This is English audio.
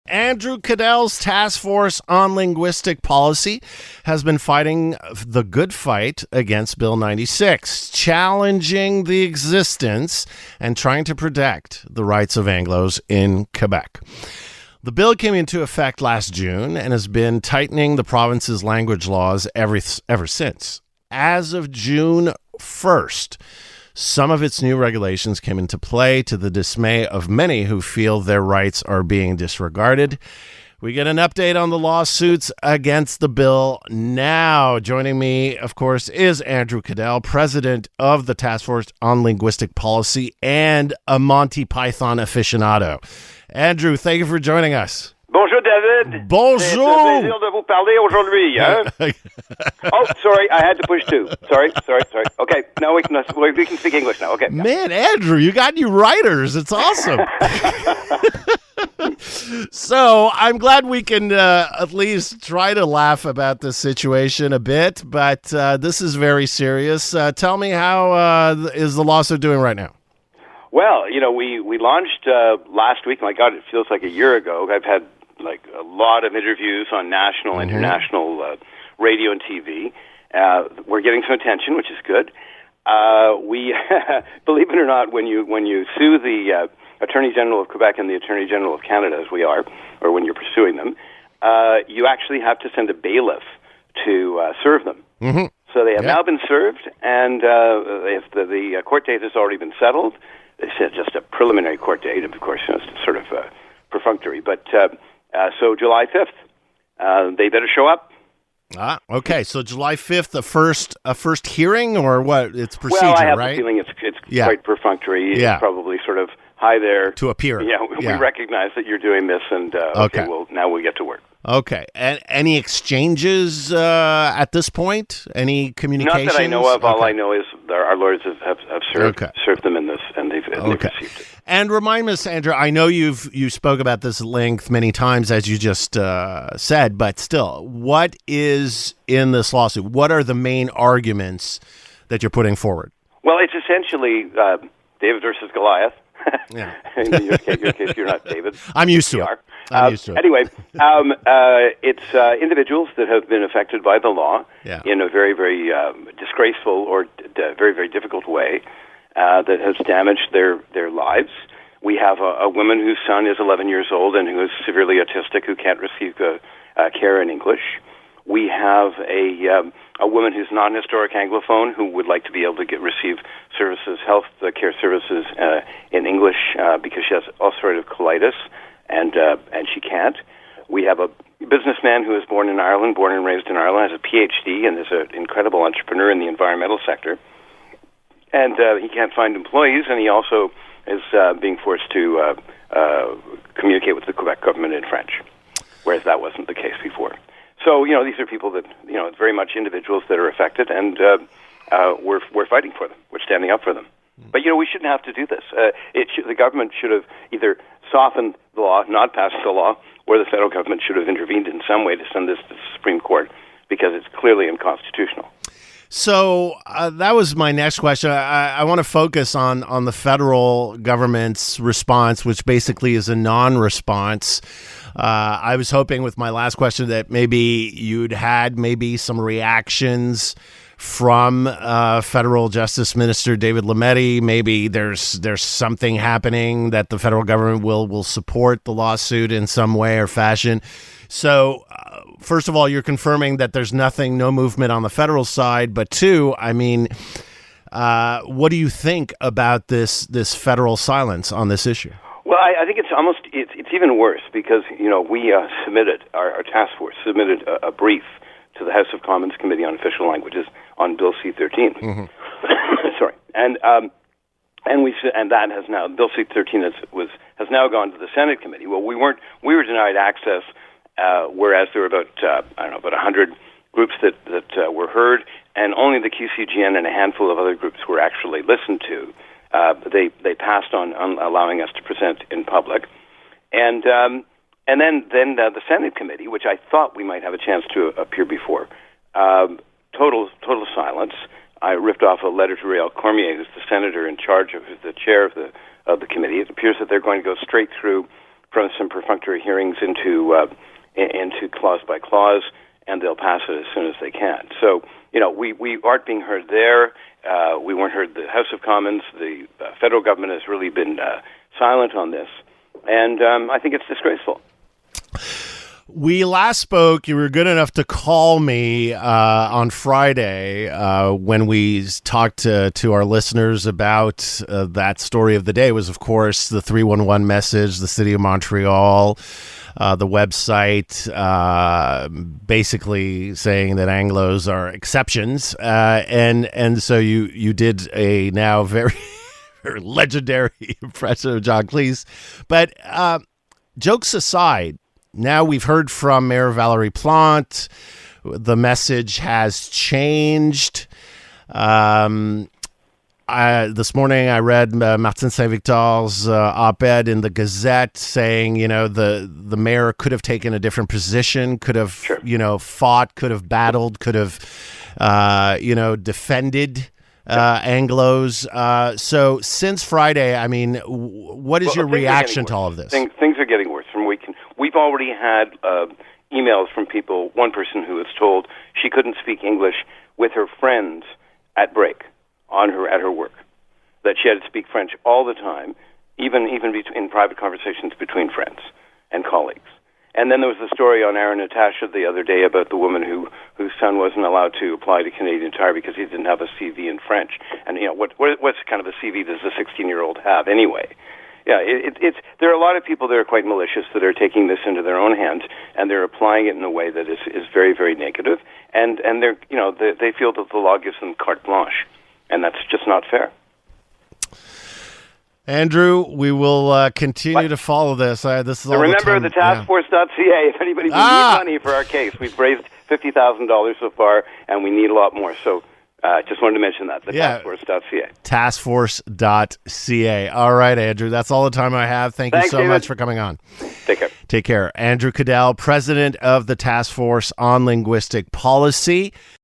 Andrew Caddell's task force on linguistic policy has been fighting the good fight against Bill 96, challenging the existence and trying to protect the rights of Anglos in Quebec. The bill came into effect last June and has been tightening the province's language laws ever since. As of June 1st, some of its new regulations came into play to the dismay of many who feel their rights are being disregarded. We get an update on the lawsuits against the bill now. Joining me, of course, is Andrew Caddell, president of the Task Force on Linguistic Policy and a Monty Python aficionado. Andrew, thank you for joining us. Bonjour, David. Bonjour. C'est un plaisir de vous parler aujourd'hui. Hein? Oh, sorry, I had to push two. Sorry. Okay, now we can speak English now. Okay. Man, Andrew, you got new writers. It's awesome. So I'm glad we can at least try to laugh about this situation a bit, but this is very serious. Tell me, how is the lawsuit doing right now? Well, we launched last week. My God, it feels like a year ago. I've had a lot of interviews on national, international radio and TV. We're getting some attention, which is good. We, believe it or not, when you sue the Attorney General of Quebec and the Attorney General of Canada, as we are, or when you're pursuing them, you actually have to send a bailiff to serve them. Mm-hmm. So they have now been served, and if the court date has already been settled. They said just a preliminary court date, of course, it's sort of perfunctory. But so July 5th, they better show up. Okay. So July 5th, a first hearing, or what? It's procedure, well, I have right? the feeling it's quite perfunctory. Yeah. It's probably sort of hi there. To appear. We recognize that you're doing this, and okay, well, now we get to work. Okay. And any exchanges at this point? Any communications? Not that I know of. Okay. All I know is our lawyers have served them in this, and they've received it. And remind us, Andrew, I know you spoke about this at length many times, as you just said, but still, what is in this lawsuit? What are the main arguments that you're putting forward? Well, it's essentially David versus Goliath. Yeah. In your case, you're not David. I'm used to it. Anyway, it's individuals that have been affected by the law in a very, very disgraceful or very, very difficult way that has damaged their lives. We have a woman whose son is 11 years old and who is severely autistic who can't receive care in English. We have a woman who's not an historic Anglophone who would like to be able to receive services, health care services in English because she has ulcerative colitis, and she can't. We have a businessman who is born and raised in Ireland, has a PhD, and is an incredible entrepreneur in the environmental sector. And he can't find employees, and he also is being forced to communicate with the Quebec government in French, whereas that wasn't the case before. So, these are people that, very much individuals that are affected, and we're fighting for them. We're standing up for them. But, we shouldn't have to do this. The government should have either softened the law, not passed the law, or the federal government should have intervened in some way to send this to the Supreme Court because it's clearly unconstitutional. So that was my next question. I want to focus on the federal government's response, which basically is a non-response. I was hoping with my last question that maybe you'd had some reactions from Federal Justice Minister David Lametti. Maybe there's something happening that the federal government will support the lawsuit in some way or fashion. So first of all, you're confirming that there's no movement on the federal side. But two, what do you think about this federal silence on this issue? Well, I think it's even worse because, we submitted, our task force submitted a brief to the House of Commons Committee on Official Languages on Bill C-13. Mm-hmm. Sorry. And that has now, Bill C-13 has now gone to the Senate committee. Well, we were denied access, whereas there were about 100 groups that were heard, and only the QCGN and a handful of other groups were actually listened to. They passed on allowing us to present in public, and then the Senate committee, which I thought we might have a chance to appear before, total silence. I ripped off a letter to Réal Cormier, who's the senator in charge of the chair of the committee. It appears that they're going to go straight through from some perfunctory hearings into clause by clause, and they'll pass it as soon as they can. So, we aren't being heard there. We weren't heard in the House of Commons. The federal government has really been silent on this, and I think it's disgraceful. We last spoke, you were good enough to call me on Friday when we talked to our listeners about that story of the day. It was, of course, the 311 message, the City of Montreal, the website, basically saying that Anglos are exceptions. And so you did a now very, very legendary impression of John Cleese. But jokes aside, now we've heard from Mayor Valérie Plante. The message has changed. This morning I read Martin Saint-Victor's op-ed in the Gazette saying, the mayor could have taken a different position, could have, fought, could have battled, could have, defended Anglos. So since Friday, I mean, what is your reaction to all of this? Things are getting worse. We've already had emails from people, one person who was told she couldn't speak English with her friends at break at her work, that she had to speak French all the time, even in private conversations between friends and colleagues. And then there was the story on Aaron Natasha the other day about the woman whose son wasn't allowed to apply to Canadian Tire because he didn't have a CV in French. And what's kind of a CV does a 16-year-old have anyway? Yeah, there are a lot of people that are quite malicious that are taking this into their own hands, and they're applying it in a way that is very, very negative. And they're they feel that the law gives them carte blanche, and that's just not fair. Andrew, we will continue to follow this. This is all remember the taskforce.ca. If anybody needs money for our case, we've raised $50,000 so far, and we need a lot more. So just wanted to mention that, taskforce.ca. Taskforce.ca. All right, Andrew, that's all the time I have. Thanks you so David. much for coming on. Take care. Take care. Andrew Caddell, president of the Task Force on Linguistic Policy.